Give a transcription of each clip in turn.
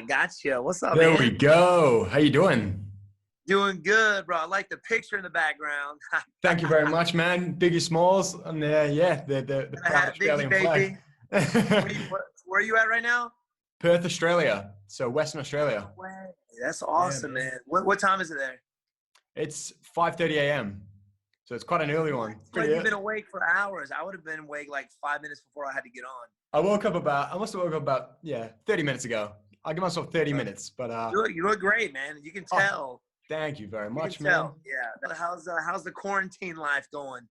Gotcha. What's up, There we man? go. How you doing? Doing good, bro. I like the picture in the background. Thank you very much, man. Biggie Smalls and the I proud have Biggie, Australian flag. baby. Where are you at right now? Perth, Australia. So Western Australia. No way. That's Yeah, awesome, man. man. What time is it there? It's 5:30 a.m. So it's quite an early one. It's like Pretty you've been early. awake for hours. I would have been awake like 5 minutes before I had to get on. I must have woke up about 30 minutes ago. I give myself 30 minutes, but You look great, man. You can oh, tell. thank you very You can much, man. tell. Yeah. How's the quarantine life going?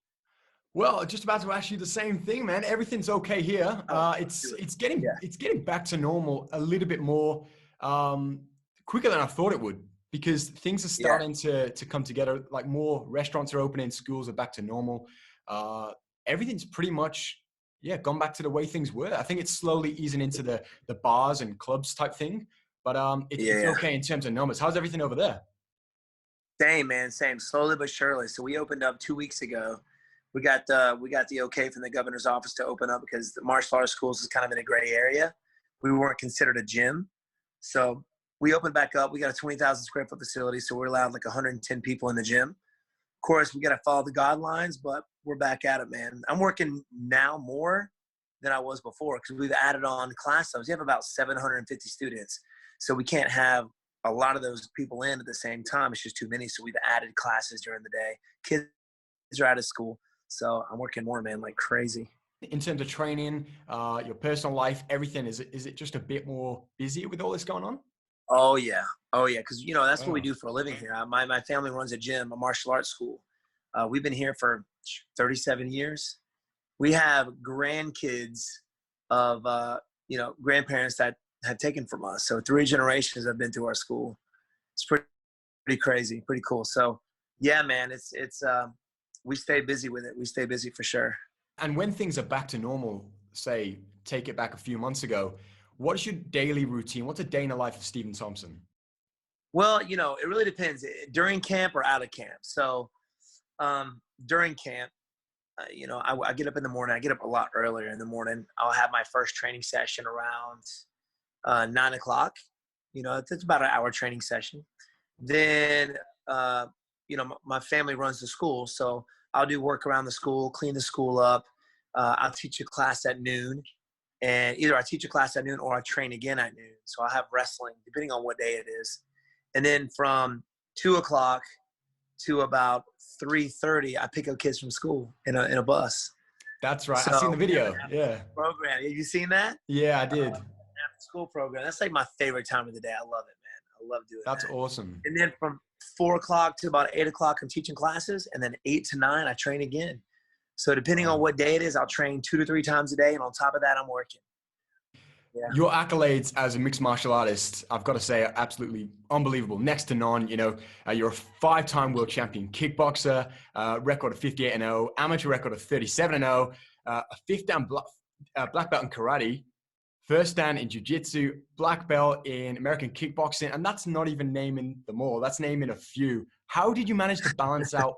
Well, just about to ask you the same thing, man. Everything's okay here. Oh, It's do it. it's getting Yeah. it's getting back to normal a little bit more quicker than I thought it would because things are Yeah. starting to come together. Like more restaurants are opening, schools are back to normal. Uh, Everything's pretty much gone back to the way things were. I think it's slowly easing into the bars and clubs type thing, but it's Yeah. okay in terms of numbers. How's everything over there? Same, man. Same. Slowly but surely. So we opened up 2 weeks ago. We got the okay from the governor's office to open up because the martial arts schools is kind of in a gray area. We weren't considered a gym, so we opened back up. We got a 20,000 square foot facility, so we're allowed like 110 people in the gym. Of course, we got to follow the guidelines, but we're back at it, man. I'm working now more than I was before because we've added on class size. We have about 750 students, so we can't have a lot of those people in at the same time. It's just too many, so we've added classes during the day. Kids are out of school. So I'm working more, man, like crazy. In terms of training, your personal life, everything, is it just a bit more busy with all this going on? Oh yeah, oh yeah, because that's what we Oh, do for a living here. My family runs a gym, a martial arts school. We've been here for 37 years. We have grandkids of grandparents that had taken from us. So 3 generations have been through our school. It's pretty crazy, pretty cool. So yeah, man, it's we stay busy with it. We stay busy for sure. and when things are back to normal, say, take it back a few months ago, what is your daily routine? What's a day in the life of Stephen Thompson? Well, it really depends during camp or out of camp. So during camp, I get up in the morning. I get up a lot earlier in the morning. I'll have my first training session around 9 o'clock. It's about an hour training session. Then, my family runs the school, so I'll do work around the school, clean the school up. I'll teach a class at noon, and either I teach a class at noon or I train again at noon. So I'll have wrestling, depending on what day it is. And then from 2 o'clock to about 3:30, I pick up kids from school in a bus. That's right. I seen So the video. Yeah. program, have you seen that? Yeah, I did. After school program. That's like my favorite time of the day. I love it, man. I love doing That's that. awesome. And then from 4 o'clock to about 8 o'clock, I'm teaching classes, and then 8 to 9, I train again. So depending on Wow. what day it is, I'll train 2 to 3 times a day, and on top of that, I'm working. Yeah. Your accolades as a mixed martial artist, I've got to say, are absolutely unbelievable. Next to none. You're a 5-time world champion kickboxer, record of 58-0, amateur record of 37-0, a 5th dan black belt in karate, first dan in jiu-jitsu, black belt in American kickboxing, and that's not even naming them all. That's naming a few. How did you manage to balance out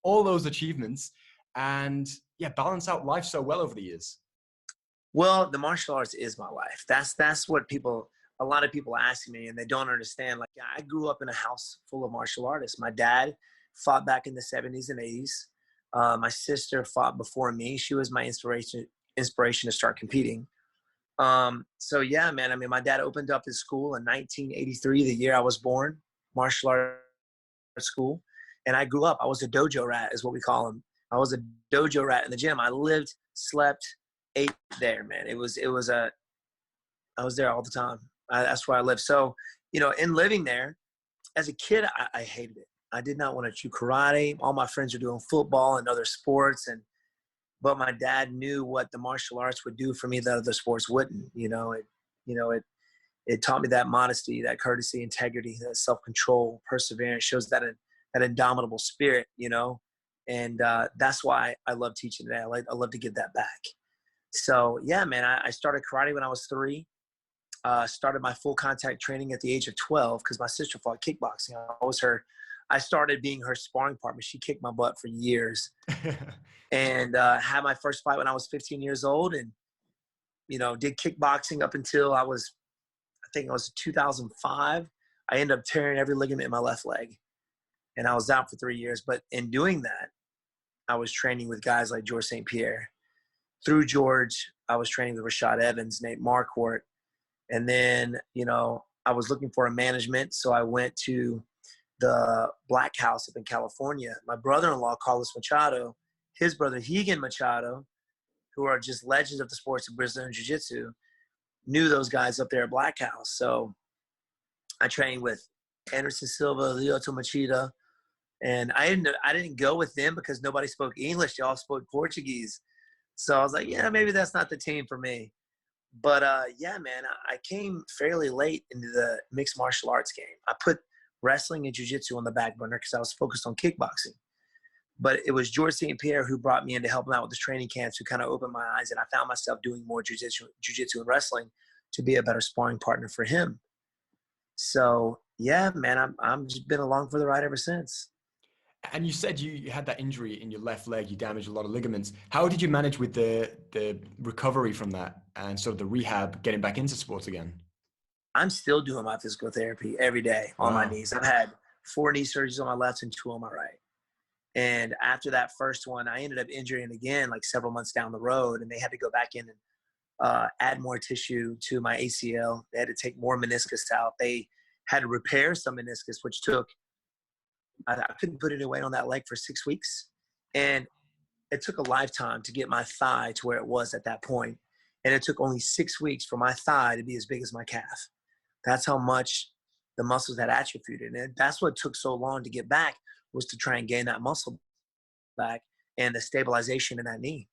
all those achievements and balance out life so well over the years? Well, the martial arts is my life. That's what a lot of people ask me, and they don't understand. Like, I grew up in a house full of martial artists. My dad fought back in the 70s and 80s. My sister fought before me. She was my inspiration to start competing. So yeah, man, I mean, my dad opened up his school in 1983, the year I was born, martial arts school. And I grew up, I was a dojo rat is what we call them. I was a dojo rat in the gym. I lived, slept, ate there, man. I was there all the time. That's where I lived. So, in living there as a kid, I hated it. I did not want to do karate. All my friends were doing football and other sports. But my dad knew what the martial arts would do for me that other sports wouldn't. It taught me that modesty, that courtesy, integrity, that self-control, perseverance, shows that indomitable spirit, and that's why I love teaching today. I love to give that back. So yeah, man, I started karate when I was 3. Started my full contact training at the age of 12 because my sister fought kickboxing. I started being her sparring partner. She kicked my butt for years. And had my first fight when I was 15 years old, and did kickboxing up until I I think it was 2005. I ended up tearing every ligament in my left leg, and I was out for 3 years. But in doing that, I was training with guys like George St. Pierre. Through George, I was training with Rashad Evans, Nate Marquardt. And then, I was looking for a management. So I went to the Black House up in California. My brother-in-law, Carlos Machado, his brother, Higan Machado, who are just legends of the sports of Brazilian Jiu-Jitsu, knew those guys up there at Black House. So I trained with Anderson Silva, Lyoto Machida, and I didn't go with them because nobody spoke English. They all spoke Portuguese. So I was like, yeah, maybe that's not the team for me. But yeah, man, I came fairly late into the mixed martial arts game. I put wrestling and jiu-jitsu on the back burner because I was focused on kickboxing. But it was George St. Pierre who brought me in to help him out with his training camps, who kind of opened my eyes, and I found myself doing more jiu-jitsu and wrestling to be a better sparring partner for him. So yeah, man, I'm just been along for the ride ever since. And you said you had that injury in your left leg, you damaged a lot of ligaments. How did you manage with the recovery from that and sort of the rehab, getting back into sports again? I'm still doing my physical therapy every day on my knees. I've had 4 knee surgeries on my left and 2 on my right. And after that first one, I ended up injuring again like several months down the road, and they had to go back in and add more tissue to my ACL. They had to take more meniscus out. They had to repair some meniscus, which took I couldn't put any weight on that leg for 6 weeks. And it took a lifetime to get my thigh to where it was at that point. And it took only 6 weeks for my thigh to be as big as my calf. That's how much the muscles had atrophied. And that's what took so long to get back, was to try and gain that muscle back and the stabilization in that knee.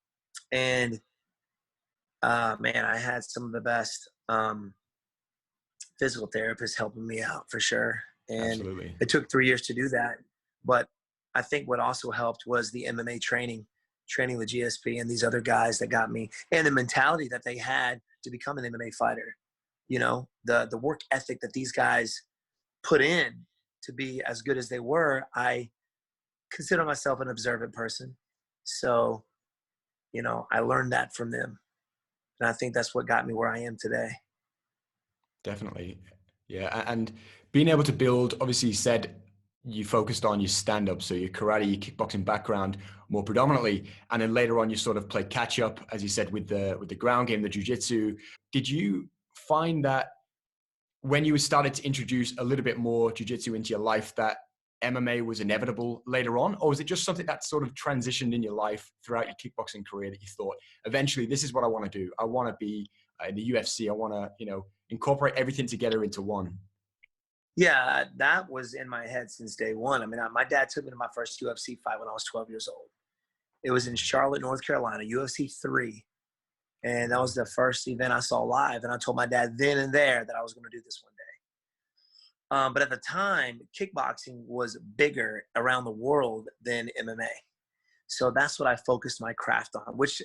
And man, I had some of the best physical therapists helping me out for sure. And Absolutely. It took 3 years to do that. But I think what also helped was the MMA training with GSP and these other guys that got me, and the mentality that they had to become an MMA fighter. The work ethic that these guys put in to be as good as they were. I consider myself an observant person. So, I learned that from them. And I think that's what got me where I am today. Definitely. Yeah. And being able to build, obviously you said you focused on your stand-up, so your karate, your kickboxing background more predominantly, and then later on you sort of played catch up, as you said, with the ground game, the jiu-jitsu. Did you find that when you started to introduce a little bit more jiu-jitsu into your life, that MMA was inevitable later on? Or was it just something that sort of transitioned in your life throughout your kickboxing career that you thought, eventually, this is what I want to do. I want to be in the UFC. I want to, incorporate everything together into one. Yeah, that was in my head since day one. I mean, my dad took me to my first UFC fight when I was 12 years old. It was in Charlotte, North Carolina, UFC 3. And that was the first event I saw live. And I told my dad then and there that I was going to do this one day. But at the time, kickboxing was bigger around the world than MMA. So that's what I focused my craft on, which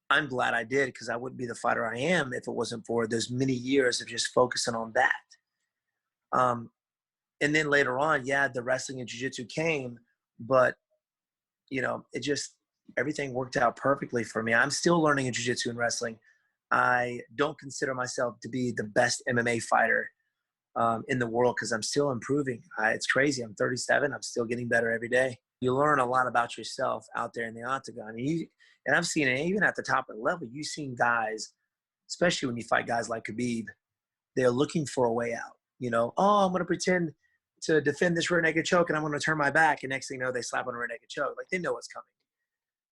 I'm glad I did, because I wouldn't be the fighter I am if it wasn't for those many years of just focusing on that. And then later on, yeah, the wrestling and jiu-jitsu came, but it just, everything worked out perfectly for me. I'm still learning in jiu-jitsu and wrestling. I don't consider myself to be the best MMA fighter in the world, because I'm still improving. It's crazy. I'm 37. I'm still getting better every day. You learn a lot about yourself out there in the octagon. And I've seen it even at the top of the level. You've seen guys, especially when you fight guys like Khabib, they're looking for a way out. I'm going to pretend to defend this rear naked choke and I'm going to turn my back. And next thing you know, they slap on a rear naked choke. Like, they know what's coming.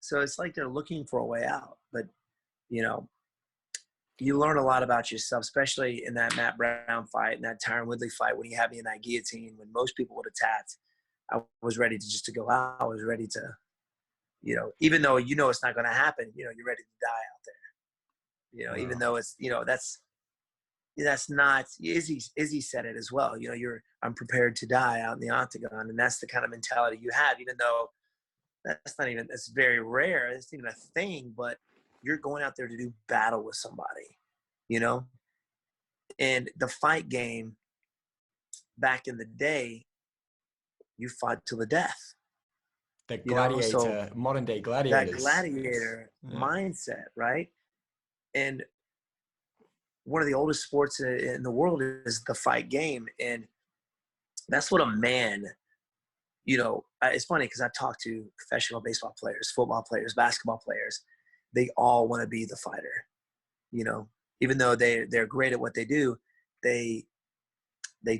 So it's like they're looking for a way out. But, you learn a lot about yourself, especially in that Matt Brown fight and that Tyron Woodley fight, when he had me in that guillotine, when most people would have tapped. I was ready to go out. I was ready to, even though it's not going to happen, you're ready to die out there. Wow. Even though it's, that's not, Izzy said it as well. I'm prepared to die out in the octagon. And that's the kind of mentality you have, even though that's very rare. It's not even a thing, but you're going out there to do battle with somebody, and the fight game back in the day, you fought till the death. The gladiator, modern day gladiators. That gladiator mindset, right? And one of the oldest sports in the world is the fight game. And that's what a man, it's funny because I talk to professional baseball players, football players, basketball players. They all want to be the fighter, even though they're great at what they do. They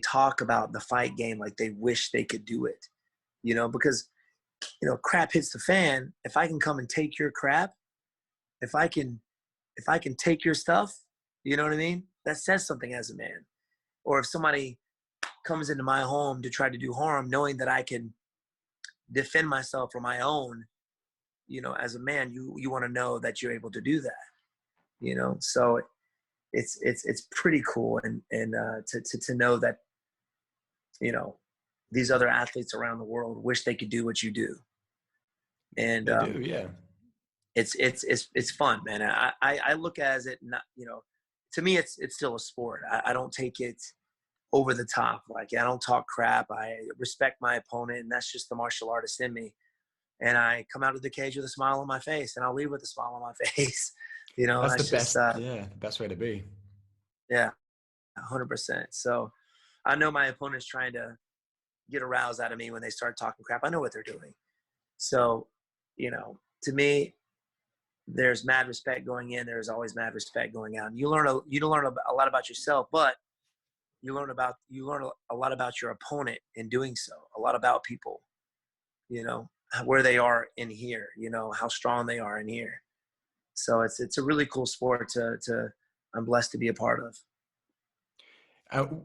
talk about the fight game like they wish they could do it, because, crap hits the fan. If I can come and take your crap, if I can take your stuff, you know what I mean? That says something as a man. Or if somebody comes into my home to try to do harm, knowing that I can defend myself for my own, as a man, you want to know that you're able to do that, so it's pretty cool. And to know that, these other athletes around the world wish they could do what you do. And They do, yeah. It's fun, man. I look at it, not, to me, it's still a sport. I don't take it over the top. Like, I don't talk crap. I respect my opponent, and that's just the martial artist in me. And I come out of the cage with a smile on my face, and I'll leave with a smile on my face. That's the just, best. The best way to be. Yeah, 100%. So I know my opponent's trying to get aroused out of me when they start talking crap. I know what they're doing. So, to me, there's mad respect going in. There's always mad respect going out. And you learn a lot about yourself, but you learn a lot about your opponent in doing so. A lot about people, where they are in here, how strong they are in here. So it's a really cool sport I'm blessed to be a part of.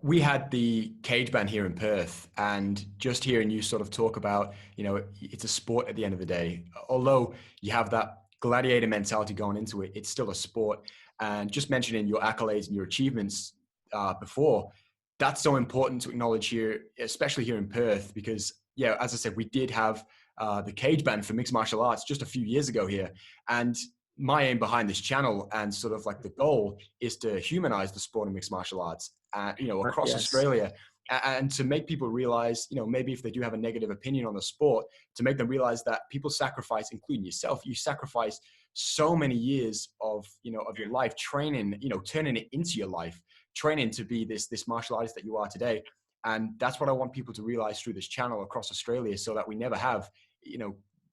We had the cage band here in Perth, and just hearing you sort of talk about, it's a sport at the end of the day. Although you have that gladiator mentality going into it, it's still a sport. And just mentioning your accolades and your achievements before, that's so important to acknowledge here, especially here in Perth, because, as I said, we did have the cage band for mixed martial arts just a few years ago here. And my aim behind this channel and sort of like the goal is to humanize the sport of mixed martial arts, across Yes. Australia, and to make people realize, maybe if they do have a negative opinion on the sport, to make them realize that people sacrifice, including yourself, you sacrifice so many years of your life training, turning it into your life, training to be this martial artist that you are today. And that's what I want people to realize through this channel across Australia, so that we never have,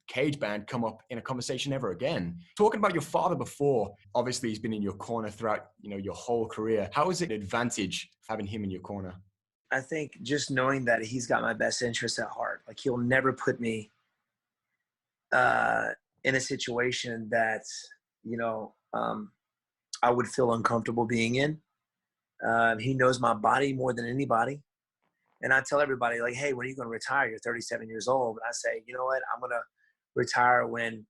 cage band come up in a conversation ever again. Talking about your father before, obviously he's been in your corner throughout, your whole career. How is it an advantage having him in your corner? I think just knowing that he's got my best interest at heart. Like, he'll never put me in a situation that, I would feel uncomfortable being in. He knows my body more than anybody. And I tell everybody, like, hey, when are you going to retire? You're 37 years old. And I say, you know what? I'm going to retire when,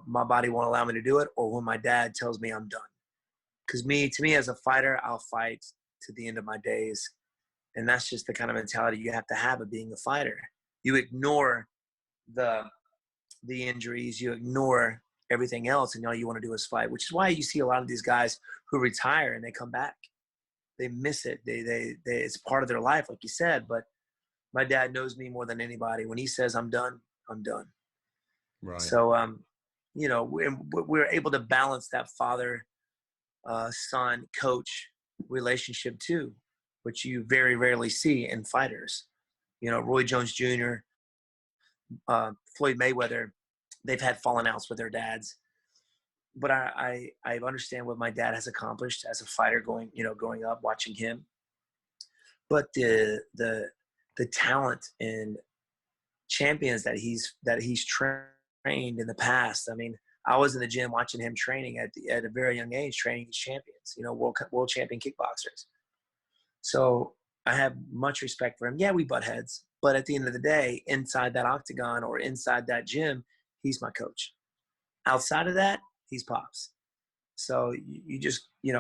my body won't allow me to do it, or when my dad tells me I'm done. Because to me as a fighter, I'll fight to the end of my days. And that's just the kind of mentality you have to have of being a fighter. You ignore the injuries, you ignore everything else, and all you want to do is fight, which is why you see a lot of these guys who retire and they come back. They miss it. They it's part of their life, like you said. But my dad knows me more than anybody. When he says I'm done, I'm done. Right. So, we're able to balance that father, son, coach relationship too, which you very rarely see in fighters. Roy Jones Jr., Floyd Mayweather, they've had fallen outs with their dads. But I understand what my dad has accomplished as a fighter growing up, watching him. But the talent and champions that he's trained in the past. I mean, I was in the gym watching him training at a very young age, training these champions, world champion kickboxers. So I have much respect for him. Yeah, we butt heads, but at the end of the day, inside that octagon or inside that gym, he's my coach. Outside of that, he's Pops. So you just, you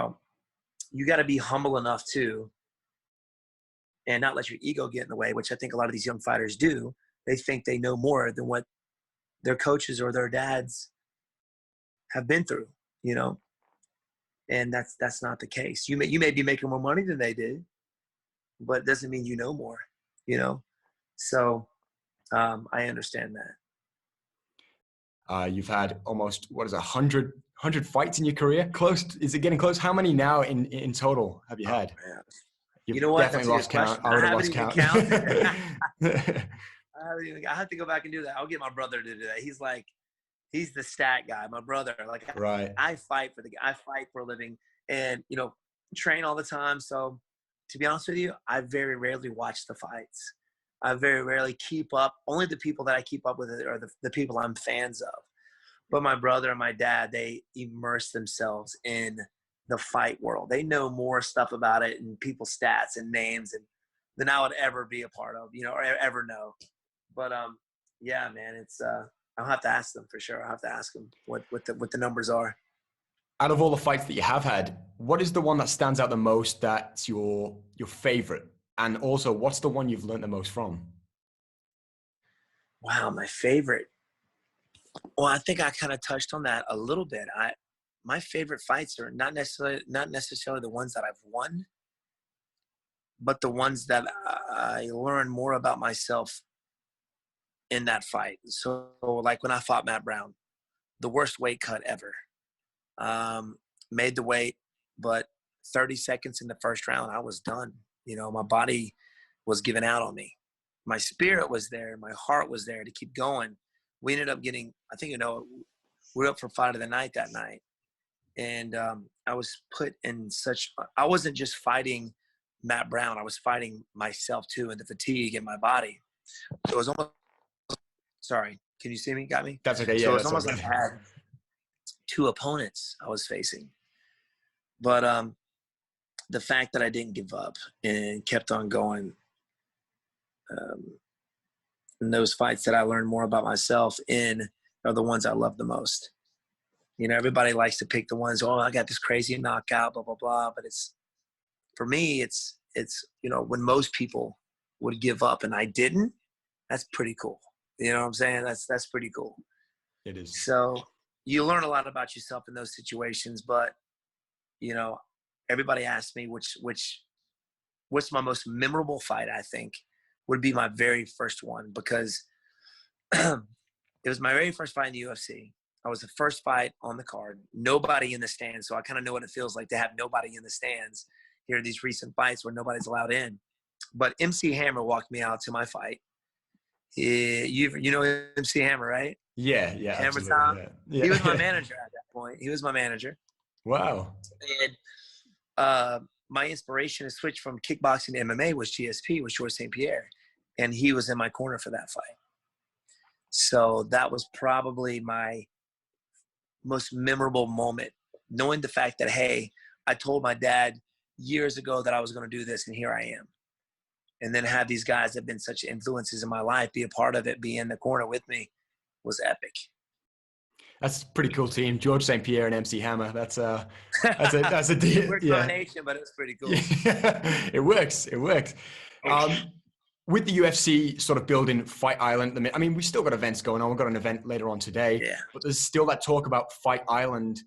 got to be humble enough too, and not let your ego get in the way, which I think a lot of these young fighters do. They think they know more than what their coaches or their dads have been through, and that's not the case. You may be making more money than they did, but it doesn't mean you know more, So I understand that. You've had almost 100 100 fights in your career? Close. Is it getting close? How many now in total have you had? Man. You've You know what? definitely That's a lost good question. count. I would have lost count. I have to go back and do that. I'll get my brother to do that. He's the stat guy. My brother, like Right. I fight for a living, and train all the time. So to be honest with you, I very rarely watch the fights. I very rarely keep up. Only the people that I keep up with are the people I'm fans of. But my brother and my dad, they immerse themselves in the fight world. They know more stuff about it and people's stats and names than I would ever be a part of, or ever know. But yeah, man, it's I'll have to ask them for sure. I'll have to ask them what the numbers are. Out of all the fights that you have had, what is the one that stands out the most that's your favorite? And also, what's the one you've learned the most from? Wow, my favorite. Well, I think I kind of touched on that a little bit. My favorite fights are not necessarily the ones that I've won, but the ones that I learned more about myself in that fight. So, like when I fought Matt Brown, the worst weight cut ever. Made the weight, but 30 seconds in the first round, I was done. My body was giving out on me. My spirit was there. My heart was there to keep going. We ended up getting, I think, we were up for fight of the night that night. And I was put in I wasn't just fighting Matt Brown. I was fighting myself too, and the fatigue in my body. So it was almost, sorry, can you see me? Got me? That's okay. Yeah, so it was that's almost okay. like I had two opponents I was facing. But the fact that I didn't give up and kept on going, and those fights that I learned more about myself in are the ones I love the most. Everybody likes to pick the ones, I got this crazy knockout, blah, blah, blah. But for me, it's when most people would give up and I didn't, that's pretty cool. You know what I'm saying? That's pretty cool. It is. So you learn a lot about yourself in those situations, but everybody asks me what's my most memorable fight. I think would be my very first one, because it was my very first fight in the UFC. I was the first fight on the card, nobody in the stands. So I kind of know what it feels like to have nobody in the stands. Here are these recent fights where nobody's allowed in. But MC Hammer walked me out to my fight. You know MC Hammer, right? Yeah, Hammer absolutely. Tom. Yeah. He was my manager at that point. He was my manager. Wow. And my inspiration to switch from kickboxing to MMA was GSP, was Georges St. Pierre. And he was in my corner for that fight. So that was probably my most memorable moment, knowing the fact that, hey, I told my dad years ago that I was going to do this, and here I am. And then have these guys that have been such influences in my life be a part of it, be in the corner with me, was epic. That's a pretty cool team. Georges St. Pierre and MC Hammer. That's a deal. Weird combination, but it was pretty cool. Yeah. It works. With the UFC sort of building Fight Island, I mean, we still got events going on. We've got an event later on today, but there's still that talk about Fight Island.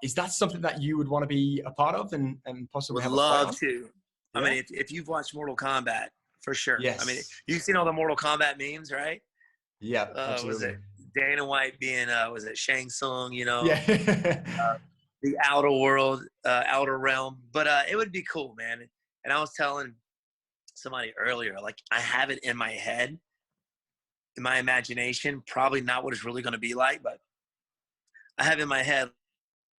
Is that something that you would want to be a part of and possibly have a fight on? Love to. Yeah. I mean, if you've watched Mortal Kombat, for sure. Yes. I mean, you've seen all the Mortal Kombat memes, right? Yeah, absolutely. Was it Dana White being, was it Shang Tsung, Yeah. The outer world, outer realm. But it would be cool, man. And I was telling somebody earlier, like, I have it in my head, in my imagination, probably not what it's really going to be like, but I have in my head,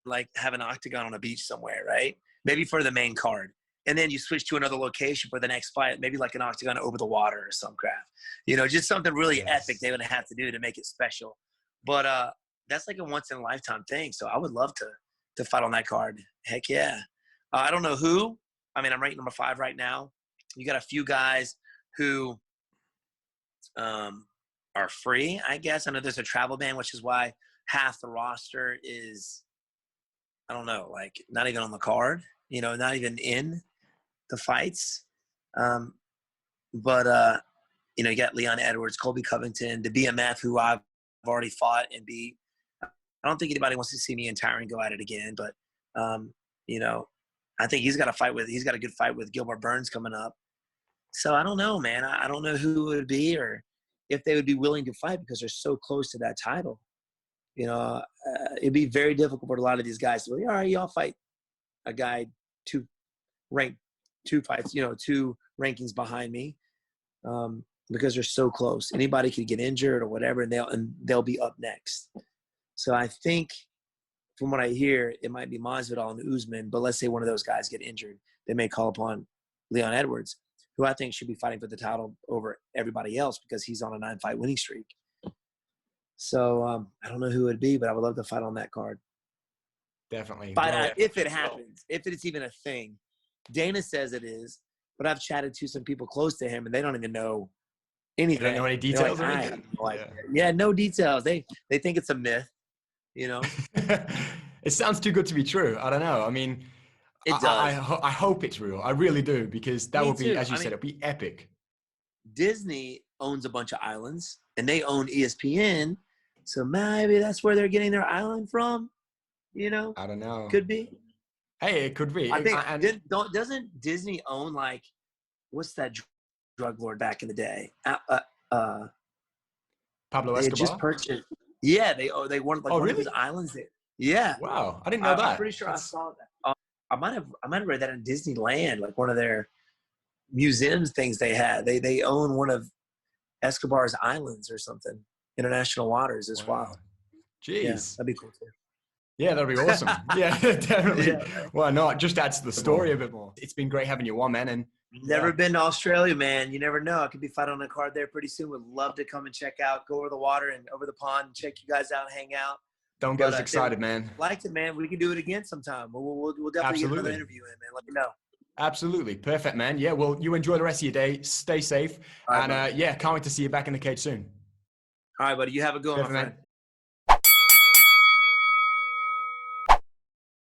like, have an octagon on a beach somewhere, right? Maybe for the main card. And then you switch to another location for the next fight, maybe like an octagon over the water or some crap. Just something really epic they would have to do to make it special. But that's like a once-in-a-lifetime thing. So I would love to fight on that card. Heck yeah. I don't know who. I mean, I'm ranked number 5 right now. You got a few guys who are free, I guess. I know there's a travel ban, which is why half the roster is, I don't know, like not even on the card, not even in the fights. But you got Leon Edwards, Colby Covington, the BMF, who I've already fought and beat. I don't think anybody wants to see me and Tyron go at it again, but I think he's got a good fight with Gilbert Burns coming up. So I don't know, man. I don't know who it would be or if they would be willing to fight because they're so close to that title. You know, it'd be very difficult for a lot of these guys to be, all right, y'all fight a guy two fights, you know, 2 rankings behind me, because they're so close. Anybody could get injured or whatever, and they'll be up next. So I think, from what I hear, it might be Masvidal and Usman, but let's say one of those guys get injured, they may call upon Leon Edwards, who I think should be fighting for the title over everybody else because he's on a 9-fight winning streak. So I don't know who it would be, but I would love to fight on that card. Definitely. But if it happens, if it's even a thing, Dana says it is, but I've chatted to some people close to him, and they don't even know anything. They don't know any details or anything? Yeah, no details. They think it's a myth, you know? It sounds too good to be true. I don't know. I mean, it does. I hope it's real. I really do, because that would be, as you said, it'd be epic. Disney owns a bunch of islands, and they own ESPN, so maybe that's where they're getting their island from, you know? I don't know. Could be. Hey, it could be. I think, doesn't Disney own, like, what's that drug lord back in the day? Pablo Escobar? They just purchased. Yeah, they wanted like one of his islands. Yeah. Wow, I didn't know that. I'm pretty sure I saw that. I might have read that in Disneyland, like one of their museums things they had. They own one of Escobar's islands or something, international waters as well. Jeez, yeah, that'd be cool too. Yeah, that'd be awesome. Yeah, definitely. Yeah. Why not? Just adds to the story a bit more. It's been great having you on, man. And never been to Australia, man. You never know. I could be fighting on a card there pretty soon. Would love to come and check out, go over the water and over the pond and check you guys out, hang out. Don't get us excited, man. Liked it, man. We can do it again sometime. We'll definitely get another interview in, man. Let me know. Absolutely. Perfect, man. Yeah, well, you enjoy the rest of your day. Stay safe. Right, and yeah, can't wait to see you back in the cage soon. All right, buddy. You have a good one, my friend.